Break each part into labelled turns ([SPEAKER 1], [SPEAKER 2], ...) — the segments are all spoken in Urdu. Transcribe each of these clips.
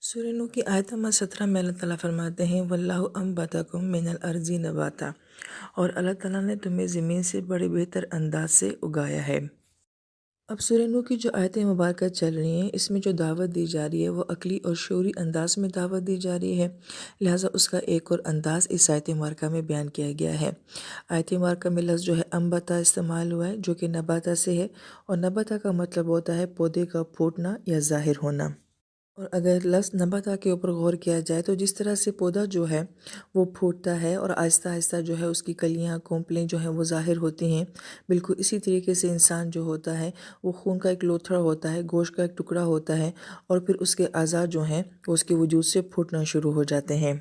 [SPEAKER 1] سورہ نور کی آیت نمبر 17 میں اللہ تعالیٰ فرماتے ہیں واللہ انبتکم من الارض نباتا، اور اللہ تعالیٰ نے تمہیں زمین سے بڑے بہتر انداز سے اگایا ہے۔ اب سورہ نور کی جو آیتیں مبارکہ چل رہی ہیں، اس میں جو دعوت دی جا رہی ہے وہ عقلی اور شعوری انداز میں دعوت دی جا رہی ہے، لہٰذا اس کا ایک اور انداز اس آیت مبارکہ میں بیان کیا گیا ہے۔ آیت مبارکہ میں لفظ جو ہے انبتا استعمال ہوا ہے، جو کہ نباتا سے ہے، اور نباتا کا مطلب ہوتا ہے پودے کا پھوٹنا یا ظاہر ہونا۔ اور اگر لفظ نباتا کے اوپر غور کیا جائے تو جس طرح سے پودا جو ہے وہ پھوٹتا ہے اور آہستہ آہستہ جو ہے اس کی کلیاں کونپلیں جو ہیں وہ ظاہر ہوتی ہیں، بالکل اسی طریقے سے انسان جو ہوتا ہے وہ خون کا ایک لوتھڑا ہوتا ہے، گوشت کا ایک ٹکڑا ہوتا ہے، اور پھر اس کے اعضاء جو ہیں وہ اس کے وجود سے پھوٹنا شروع ہو جاتے ہیں۔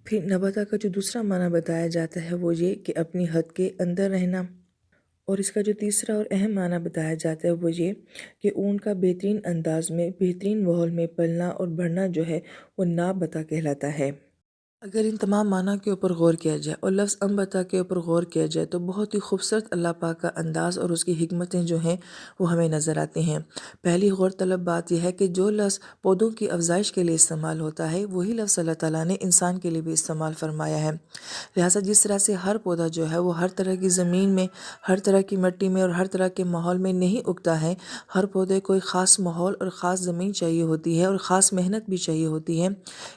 [SPEAKER 1] پھر نباتا کا جو دوسرا معنی بتایا جاتا ہے وہ یہ کہ اپنی حد کے اندر رہنا، اور اس کا جو تیسرا اور اہم معنی بتایا جاتا ہے وہ یہ کہ اون کا بہترین انداز میں بہترین ماحول میں پلنا اور بڑھنا جو ہے وہ نابتا کہلاتا ہے۔ اگر ان تمام معنی کے اوپر غور کیا جائے اور لفظ انبتا کے اوپر غور کیا جائے تو بہت ہی خوبصورت اللہ پاک کا انداز اور اس کی حکمتیں جو ہیں وہ ہمیں نظر آتی ہیں۔ پہلی غور طلب بات یہ ہے کہ جو لفظ پودوں کی افزائش کے لیے استعمال ہوتا ہے وہی لفظ اللہ تعالیٰ نے انسان کے لیے بھی استعمال فرمایا ہے، لہٰذا جس طرح سے ہر پودا جو ہے وہ ہر طرح کی زمین میں، ہر طرح کی مٹی میں اور ہر طرح کے ماحول میں نہیں اگتا ہے، ہر پودے کو ایک خاص ماحول اور خاص زمین چاہیے ہوتی ہے اور خاص محنت بھی چاہیے ہوتی ہے،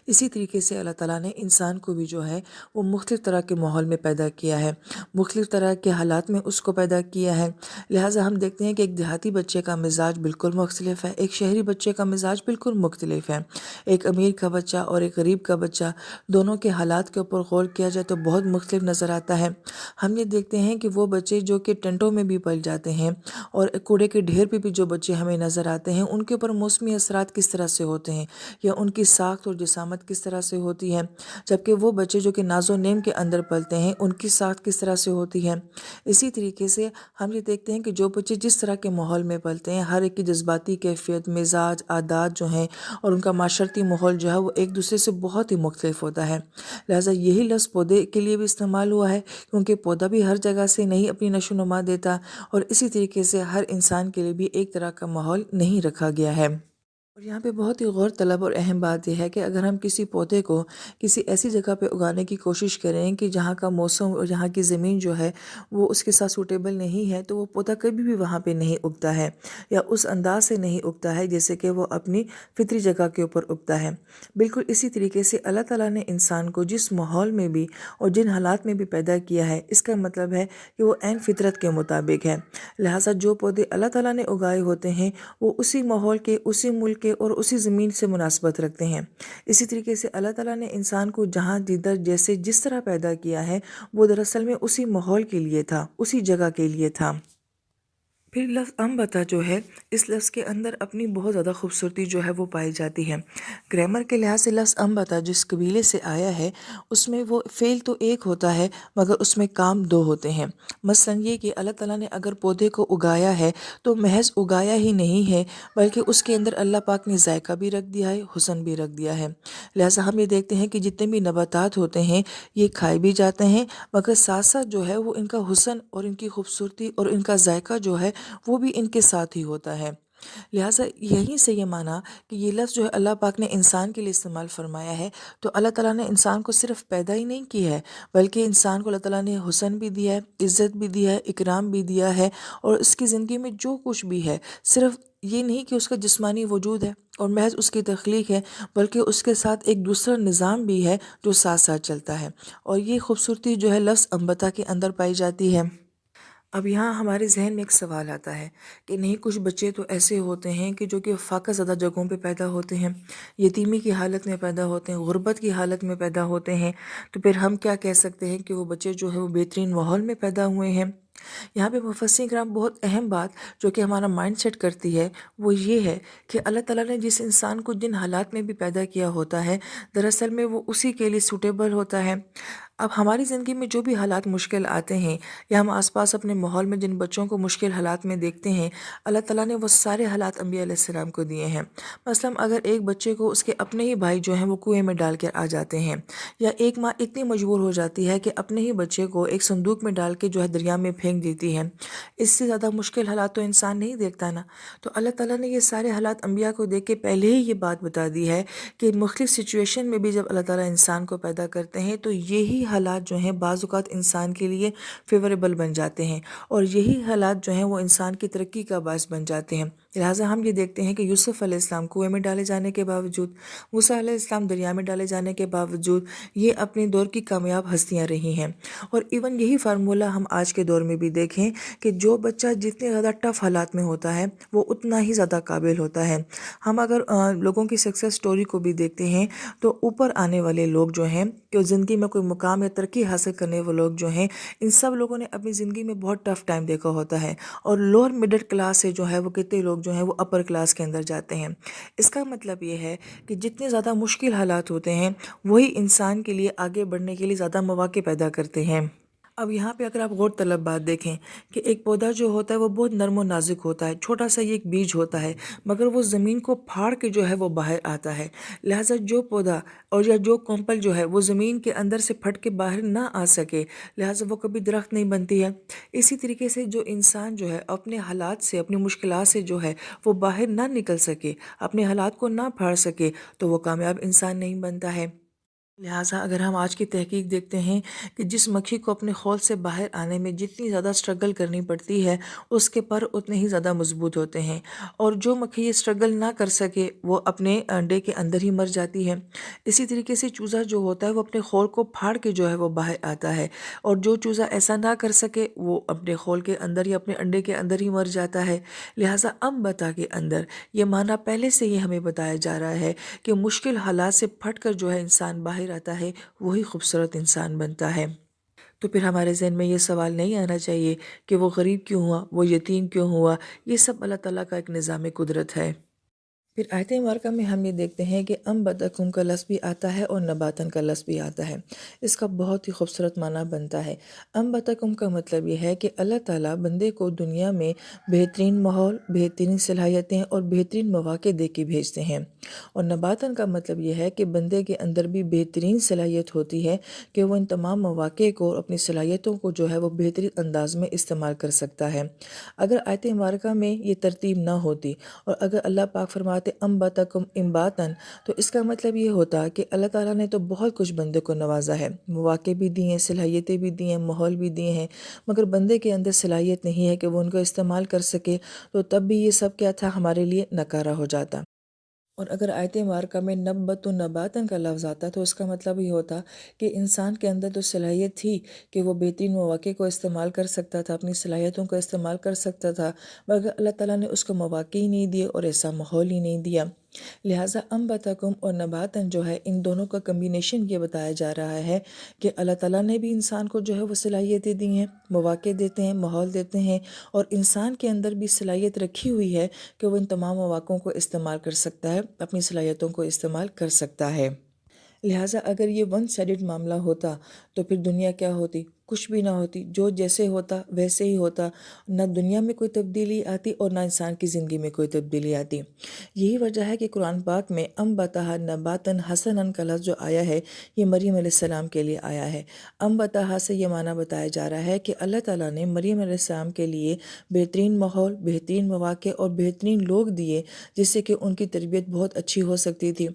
[SPEAKER 1] اسی طریقے سے اللہ تعالیٰ نے انسان کو بھی جو ہے وہ مختلف طرح کے ماحول میں پیدا کیا ہے، مختلف طرح کے حالات میں اس کو پیدا کیا ہے، لہٰذا ہم دیکھتے ہیں کہ ایک دیہاتی بچے کا مزاج بالکل مختلف ہے، ایک شہری بچے کا مزاج بالکل مختلف ہے، ایک امیر کا بچہ اور ایک غریب کا بچہ، دونوں کے حالات کے اوپر غور کیا جائے تو بہت مختلف نظر آتا ہے۔ ہم یہ دیکھتے ہیں کہ وہ بچے جو کہ ٹینٹوں میں بھی پل جاتے ہیں اور کوڑے کے ڈھیر پہ بھی جو بچے ہمیں نظر آتے ہیں ان کے اوپر موسمی اثرات کس طرح سے ہوتے ہیں یا ان کی ساخت اور جسامت کس طرح سے ہوتی ہے، جبکہ وہ بچے جو کہ ناز و نیم کے اندر پلتے ہیں ان کی ساخت کس طرح سے ہوتی ہے۔ اسی طریقے سے ہم یہ دیکھتے ہیں کہ جو بچے جس طرح کے ماحول میں پلتے ہیں ہر ایک کی جذباتی کیفیت، مزاج، عادات جو ہیں اور ان کا معاشرتی ماحول جو ہے وہ ایک دوسرے سے بہت ہی مختلف ہوتا ہے، لہٰذا یہی لفظ پودے کے لیے بھی استعمال ہوا ہے کیونکہ پودا بھی ہر جگہ سے نہیں اپنی نشو و نما دیتا، اور اسی طریقے سے ہر انسان کے لیے بھی ایک طرح کا ماحول نہیں رکھا گیا ہے۔ اور یہاں پہ بہت ہی غور طلب اور اہم بات یہ ہے کہ اگر ہم کسی پودے کو کسی ایسی جگہ پہ اگانے کی کوشش کریں کہ جہاں کا موسم اور جہاں کی زمین جو ہے وہ اس کے ساتھ سوٹیبل نہیں ہے تو وہ پودا کبھی بھی وہاں پہ نہیں اگتا ہے یا اس انداز سے نہیں اگتا ہے جیسے کہ وہ اپنی فطری جگہ کے اوپر اگتا ہے۔ بالکل اسی طریقے سے اللہ تعالیٰ نے انسان کو جس ماحول میں بھی اور جن حالات میں بھی پیدا کیا ہے اس کا مطلب ہے کہ وہ عین فطرت کے مطابق ہے، لہٰذا جو پودے اللہ تعالیٰ نے اگائے ہوتے ہیں وہ اسی ماحول کے، اسی ملک کے اور اسی زمین سے مناسبت رکھتے ہیں۔ اسی طریقے سے اللہ تعالیٰ نے انسان کو جہاں جدھر جیسے جس طرح پیدا کیا ہے وہ دراصل میں اسی ماحول کے لیے تھا، اسی جگہ کے لیے تھا۔ پھر لفظ انبتا جو ہے اس لفظ کے اندر اپنی بہت زیادہ خوبصورتی جو ہے وہ پائی جاتی ہے۔ گرامر کے لحاظ سے لفظ انبتا جس قبیلے سے آیا ہے اس میں وہ فعل تو ایک ہوتا ہے مگر اس میں کام دو ہوتے ہیں، مثلا یہ کہ اللہ تعالیٰ نے اگر پودے کو اگایا ہے تو محض اگایا ہی نہیں ہے بلکہ اس کے اندر اللہ پاک نے ذائقہ بھی رکھ دیا ہے، حسن بھی رکھ دیا ہے، لہٰذا ہم یہ دیکھتے ہیں کہ جتنے بھی نباتات ہوتے ہیں یہ کھائے بھی جاتے ہیں مگر ساتھ ساتھ جو ہے وہ ان کا حسن اور ان کی خوبصورتی اور ان کا ذائقہ جو ہے وہ بھی ان کے ساتھ ہی ہوتا ہے، لہٰذا یہیں سے یہ معنی کہ یہ لفظ جو ہے اللہ پاک نے انسان کے لیے استعمال فرمایا ہے تو اللہ تعالیٰ نے انسان کو صرف پیدا ہی نہیں کی ہے بلکہ انسان کو اللہ تعالیٰ نے حسن بھی دیا ہے، عزت بھی دیا ہے، اکرام بھی دیا ہے، اور اس کی زندگی میں جو کچھ بھی ہے صرف یہ نہیں کہ اس کا جسمانی وجود ہے اور محض اس کی تخلیق ہے بلکہ اس کے ساتھ ایک دوسرا نظام بھی ہے جو ساتھ ساتھ چلتا ہے، اور یہ خوبصورتی جو ہے لفظ انبتا کے اندر پائی جاتی ہے۔ اب یہاں ہمارے ذہن میں ایک سوال آتا ہے کہ نہیں کچھ بچے تو ایسے ہوتے ہیں کہ جو کہ فاقہ زدہ جگہوں پہ پیدا ہوتے ہیں، یتیمی کی حالت میں پیدا ہوتے ہیں، غربت کی حالت میں پیدا ہوتے ہیں، تو پھر ہم کیا کہہ سکتے ہیں کہ وہ بچے جو ہے وہ بہترین ماحول میں پیدا ہوئے ہیں؟ یہاں پہ مفسرین کرام بہت اہم بات جو کہ ہمارا مائنڈ سیٹ کرتی ہے وہ یہ ہے کہ اللہ تعالیٰ نے جس انسان کو جن حالات میں بھی پیدا کیا ہوتا ہے دراصل میں وہ اسی کے لیے سوٹیبل ہوتا ہے۔ اب ہماری زندگی میں جو بھی حالات مشکل آتے ہیں یا ہم آس پاس اپنے ماحول میں جن بچوں کو مشکل حالات میں دیکھتے ہیں، اللہ تعالیٰ نے وہ سارے حالات انبیاء علیہ السلام کو دیے ہیں۔ مثلاً اگر ایک بچے کو اس کے اپنے ہی بھائی جو ہیں وہ کنویں میں ڈال کر آ جاتے ہیں، یا ایک ماں اتنی مجبور ہو جاتی ہے کہ اپنے ہی بچے کو ایک صندوق میں ڈال کے جو ہے دریا میں پھینک دیتی ہے، اس سے زیادہ مشکل حالات تو انسان نہیں دیکھتا نا۔ تو اللہ تعالیٰ نے یہ سارے حالات انبیاء کو دیکھ کے پہلے ہی یہ بات بتا دی ہے کہ مختلف سچویشن میں بھی جب اللہ تعالیٰ انسان کو پیدا کرتے ہیں تو یہی حالات جو ہیں بعض اوقات انسان کے لیے فیوریبل بن جاتے ہیں، اور یہی حالات جو ہیں وہ انسان کی ترقی کا باعث بن جاتے ہیں۔ لہٰذا ہم یہ دیکھتے ہیں کہ یوسف علیہ السلام کنویں میں ڈالے جانے کے باوجود، موسیٰ علیہ السلام دریا میں ڈالے جانے کے باوجود، یہ اپنے دور کی کامیاب ہستیاں رہی ہیں۔ اور ایون یہی فارمولہ ہم آج کے دور میں بھی دیکھیں کہ جو بچہ جتنے زیادہ ٹف حالات میں ہوتا ہے وہ اتنا ہی زیادہ قابل ہوتا ہے۔ ہم اگر لوگوں کی سکسیس سٹوری کو بھی دیکھتے ہیں تو اوپر آنے والے لوگ جو ہیں، کہ زندگی میں کوئی مقام یا ترقی حاصل کرنے والے لوگ جو ہیں، ان سب لوگوں نے اپنی زندگی میں بہت ٹف ٹائم دیکھا ہوتا ہے، اور لوور مڈل کلاس سے جو ہے وہ کتنے لوگ جو ہیں وہ اپر کلاس کے اندر جاتے ہیں۔ اس کا مطلب یہ ہے کہ جتنے زیادہ مشکل حالات ہوتے ہیں وہی انسان کے لیے آگے بڑھنے کے لیے زیادہ مواقع پیدا کرتے ہیں۔ اب یہاں پہ اگر آپ غور طلب بات دیکھیں کہ ایک پودا جو ہوتا ہے وہ بہت نرم و نازک ہوتا ہے، چھوٹا سا یہ ایک بیج ہوتا ہے، مگر وہ زمین کو پھاڑ کے جو ہے وہ باہر آتا ہے۔ لہٰذا جو پودا اور یا جو کمپل جو ہے وہ زمین کے اندر سے پھٹ کے باہر نہ آ سکے، لہٰذا وہ کبھی درخت نہیں بنتی ہے۔ اسی طریقے سے جو انسان جو ہے اپنے حالات سے، اپنی مشکلات سے جو ہے وہ باہر نہ نکل سکے، اپنے حالات کو نہ پھاڑ سکے، تو وہ کامیاب انسان نہیں بنتا ہے۔ لہٰذا اگر ہم آج کی تحقیق دیکھتے ہیں کہ جس مکھی کو اپنے خول سے باہر آنے میں جتنی زیادہ سٹرگل کرنی پڑتی ہے، اس کے پر اتنے ہی زیادہ مضبوط ہوتے ہیں، اور جو مکھی یہ سٹرگل نہ کر سکے وہ اپنے انڈے کے اندر ہی مر جاتی ہے۔ اسی طریقے سے چوزا جو ہوتا ہے وہ اپنے خول کو پھاڑ کے جو ہے وہ باہر آتا ہے، اور جو چوزا ایسا نہ کر سکے وہ اپنے خول کے اندر یا اپنے انڈے کے اندر ہی مر جاتا ہے۔ لہٰذا انبتہ کے اندر یہ معنی پہلے سے ہی ہمیں بتایا جا رہا ہے کہ مشکل حالات سے پھٹ کر جو ہے انسان باہر آتا ہے وہی خوبصورت انسان بنتا ہے۔ تو پھر ہمارے ذہن میں یہ سوال نہیں آنا چاہیے کہ وہ غریب کیوں ہوا، وہ یتیم کیوں ہوا۔ یہ سب اللہ تعالیٰ کا ایک نظام قدرت ہے۔ پھر آیت مبارکہ میں ہم یہ دیکھتے ہیں کہ انبتکم کا لفظ بھی آتا ہے اور نباتن کا لفظ بھی آتا ہے۔ اس کا بہت ہی خوبصورت معنی بنتا ہے۔ انبتکم کا مطلب یہ ہے کہ اللہ تعالیٰ بندے کو دنیا میں بہترین ماحول، بہترین صلاحیتیں اور بہترین مواقع دے کے بھیجتے ہیں، اور نباتن کا مطلب یہ ہے کہ بندے کے اندر بھی بہترین صلاحیت ہوتی ہے کہ وہ ان تمام مواقع کو اور اپنی صلاحیتوں کو جو ہے وہ بہترین انداز میں استعمال کر سکتا ہے۔ اگر آیت مبارکہ میں یہ ترتیب نہ ہوتی اور اگر اللہ پاک فرماتے انبتکم انباتن، تو اس کا مطلب یہ ہوتا کہ اللہ تعالیٰ نے تو بہت کچھ بندے کو نوازا ہے، مواقع بھی دی ہیں، صلاحیتیں بھی دی ہیں، ماحول بھی دیے ہیں، مگر بندے کے اندر صلاحیت نہیں ہے کہ وہ ان کو استعمال کر سکے، تو تب بھی یہ سب کیا تھا، ہمارے لیے نکارہ ہو جاتا۔ اور اگر آیت مبارکہ میں نبت و نباتن کا لفظ آتا تو اس کا مطلب یہ ہوتا کہ انسان کے اندر تو صلاحیت تھی کہ وہ بہترین مواقع کو استعمال کر سکتا تھا، اپنی صلاحیتوں کو استعمال کر سکتا تھا، مگر اللہ تعالیٰ نے اس کو مواقع ہی نہیں دیے اور ایسا ماحول ہی نہیں دیا۔ لہٰذا انبتکم اور نباتن جو ہے ان دونوں کا کمبینیشن یہ بتایا جا رہا ہے کہ اللہ تعالیٰ نے بھی انسان کو جو ہے وہ صلاحیتیں دی ہیں، مواقع دیتے ہیں، ماحول دیتے ہیں، اور انسان کے اندر بھی صلاحیت رکھی ہوئی ہے کہ وہ ان تمام مواقعوں کو استعمال کر سکتا ہے، اپنی صلاحیتوں کو استعمال کر سکتا ہے۔ لہٰذا اگر یہ ون سائیڈڈ معاملہ ہوتا تو پھر دنیا کیا ہوتی؟ کچھ بھی نہ ہوتی، جو جیسے ہوتا ویسے ہی ہوتا، نہ دنیا میں کوئی تبدیلی آتی اور نہ انسان کی زندگی میں کوئی تبدیلی آتی۔ یہی وجہ ہے کہ قرآن پاک میں انبتہا نباتن حسنن کا لفظ جو آیا ہے یہ مریم علیہ السلام کے لیے آیا ہے۔ انبتہا سے یہ معنی بتایا جا رہا ہے کہ اللہ تعالیٰ نے مریم علیہ السلام کے لیے بہترین ماحول، بہترین مواقع اور بہترین لوگ دیے جس سے کہ ان کی تربیت بہت اچھی ہو سکتی تھی۔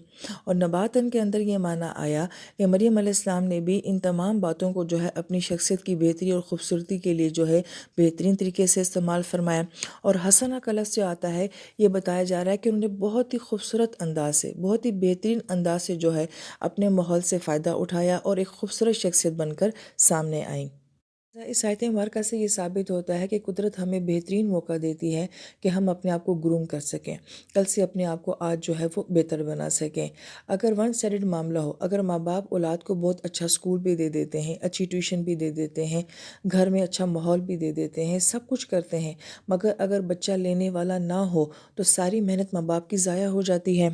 [SPEAKER 1] اور نباتن کے اندر یہ معنی آیا کہ مریم علیہ السلام نے بھی ان تمام باتوں کو جو ہے اپنی شخصیت کی بہتری اور خوبصورتی کے لیے جو ہے بہترین طریقے سے استعمال فرمایا۔ اور حسنہ کا لفظ جو آتا ہے یہ بتایا جا رہا ہے کہ انہوں نے بہت ہی خوبصورت انداز سے، بہت ہی بہترین انداز سے جو ہے اپنے ماحول سے فائدہ اٹھایا اور ایک خوبصورت شخصیت بن کر سامنے آئیں۔ اس آیت مبارکہ سے یہ ثابت ہوتا ہے کہ قدرت ہمیں بہترین موقع دیتی ہے کہ ہم اپنے آپ کو گروم کر سکیں، کل سے اپنے آپ کو آج جو ہے وہ بہتر بنا سکیں۔ اگر ون سائیڈڈ معاملہ ہو، اگر ماں باپ اولاد کو بہت اچھا اسکول بھی دے دیتے ہیں، اچھی ٹیوشن بھی دے دیتے ہیں، گھر میں اچھا ماحول بھی دے دیتے ہیں، سب کچھ کرتے ہیں، مگر اگر بچہ لینے والا نہ ہو تو ساری محنت ماں باپ کی ضائع ہو جاتی ہے۔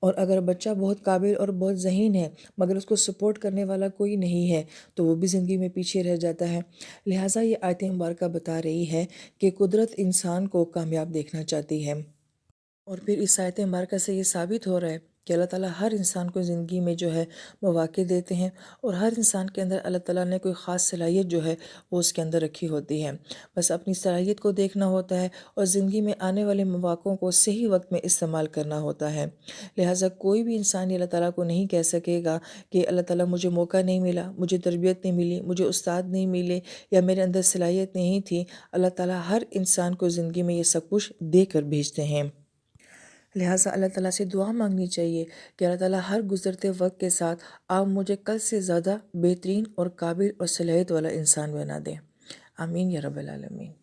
[SPEAKER 1] اور اگر بچہ بہت قابل اور بہت ذہین ہے مگر اس کو سپورٹ کرنے والا کوئی نہیں ہے تو وہ بھی زندگی میں پیچھے رہ جاتا ہے۔ لہٰذا یہ آیت مبارکہ بتا رہی ہے کہ قدرت انسان کو کامیاب دیکھنا چاہتی ہے۔ اور پھر اس آیت مبارکہ سے یہ ثابت ہو رہا ہے کہ اللہ تعالیٰ ہر انسان کو زندگی میں جو ہے مواقع دیتے ہیں، اور ہر انسان کے اندر اللہ تعالیٰ نے کوئی خاص صلاحیت جو ہے وہ اس کے اندر رکھی ہوتی ہے۔ بس اپنی صلاحیت کو دیکھنا ہوتا ہے اور زندگی میں آنے والے مواقعوں کو صحیح وقت میں استعمال کرنا ہوتا ہے۔ لہٰذا کوئی بھی انسان اللہ تعالیٰ کو نہیں کہہ سکے گا کہ اللہ تعالیٰ مجھے موقع نہیں ملا، مجھے تربیت نہیں ملی، مجھے استاد نہیں ملے، یا میرے اندر صلاحیت نہیں تھی۔ اللہ تعالیٰ ہر انسان کو زندگی میں یہ سب کچھ دے کر بھیجتے ہیں۔ لہٰذا اللہ تعالیٰ سے دعا مانگنی چاہیے کہ اللہ تعالیٰ ہر گزرتے وقت کے ساتھ آپ مجھے کل سے زیادہ بہترین اور قابل اور صلاحیت والا انسان بنا دیں۔ آمین یا رب العالمین۔